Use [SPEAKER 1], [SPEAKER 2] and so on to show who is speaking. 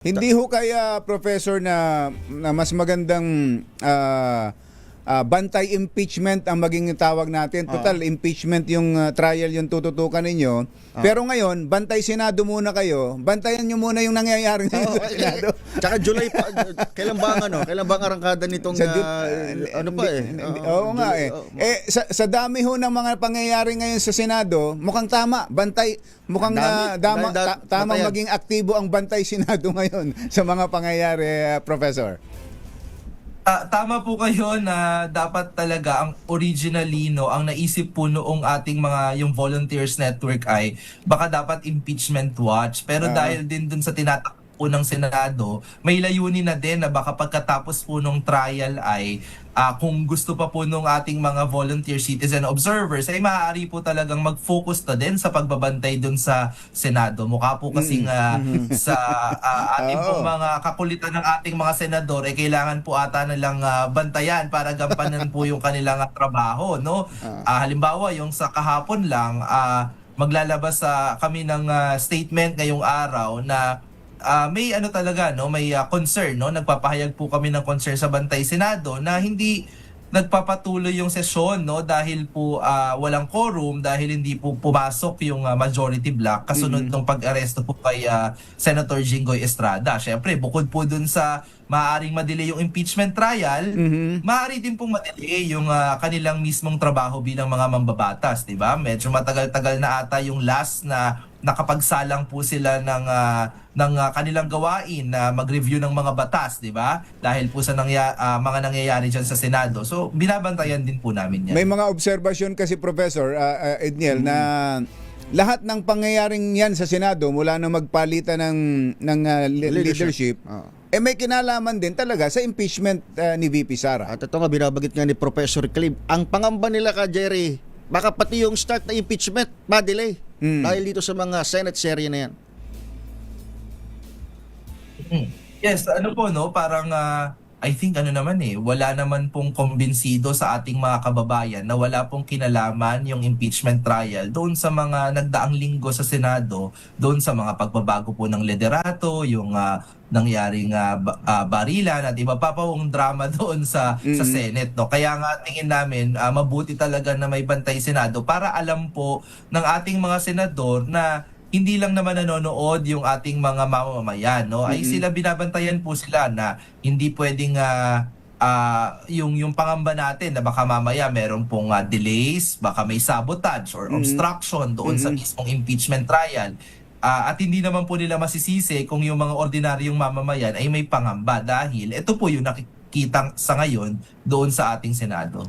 [SPEAKER 1] Hindi ho kaya, Professor, na mas magandang bantay impeachment ang maging tawag natin. Total, impeachment yung trial yung tututukan ninyo. Pero ngayon, bantay Senado muna kayo. Bantayan nyo muna yung nangyayari ngayon sa Senado.
[SPEAKER 2] Tsaka July pa, kailan ba ang arangkada nitong
[SPEAKER 1] Oo nga eh. Sa dami ho ng mga pangyayari ngayon sa Senado, mukhang tama, bantay, mukhang tamang maging aktibo ang bantay Senado ngayon sa mga pangyayari, Professor.
[SPEAKER 3] Tama po kayo na dapat talaga ang originally ang naisip po noong ating mga yung volunteers network ay baka dapat impeachment watch, pero dahil din dun sa tinatakbo po ng Senado, may layunin na din na baka pagkatapos po nung trial ay kung gusto pa po nung ating mga volunteer citizen observers ay maaari po talagang mag-focus na din sa pagbabantay dun sa Senado. Mukha po kasing sa ating pong mga kakulitan ng ating mga senador ay kailangan po ata na lang bantayan para gampanan po yung kanilang trabaho, no? Halimbawa, yung sa kahapon lang, maglalabas kami ng statement ngayong araw na may talaga may concern, nagpapahayag po kami ng concern sa Bantay Senado na hindi nagpapatuloy yung sesyon dahil po walang quorum, dahil hindi po pumasok yung majority block kasunod ng pag-aresto po kay Senator Jinggoy Estrada. Syempre, bukod po dun sa maaaring madelay yung impeachment trial, maaari din pong madelay yung kanilang mismong trabaho bilang mga mambabatas, di ba? Medyo matagal-tagal na ata yung last na nakapagsalang po sila ng kanilang gawain na mag-review ng mga batas, di ba? Dahil po sa mga nangyayari dyan sa Senado. So, binabantayan din po namin yan.
[SPEAKER 1] May mga obserbasyon kasi, Professor Edniel, na lahat ng pangyayaring yan sa Senado mula na magpalitan ng leadership, may kinalaman din talaga sa impeachment ni VP Sara.
[SPEAKER 2] At ito nga, binabagit nga ni Professor Clive, ang pangamba nila ka, Jerry, baka pati yung start na impeachment, ma-delay. Dahil dito sa mga Senate serye na yan.
[SPEAKER 3] Yes, parang I think wala naman pong kumbinsido sa ating mga kababayan na wala pong kinalaman yung impeachment trial doon sa mga nagdaang linggo sa Senado, doon sa mga pagbabago po ng liderato, yung nangyaring barilan at iba pa pong drama doon sa Senate, no? Kaya nga tingin namin mabuti talaga na may Bantay Senado para alam po ng ating mga senador na hindi lang naman nanonood yung ating mga mamamayan, no? Ay sila, binabantayan po sila na hindi pwedeng yung pangamba natin na baka mamaya meron pong delays, baka may sabotage or obstruction doon sa mismong impeachment trial. At hindi naman po nila masisisi kung yung mga ordinaryong mamamayan ay may pangamba dahil ito po yung nakikita sa ngayon doon sa ating Senado.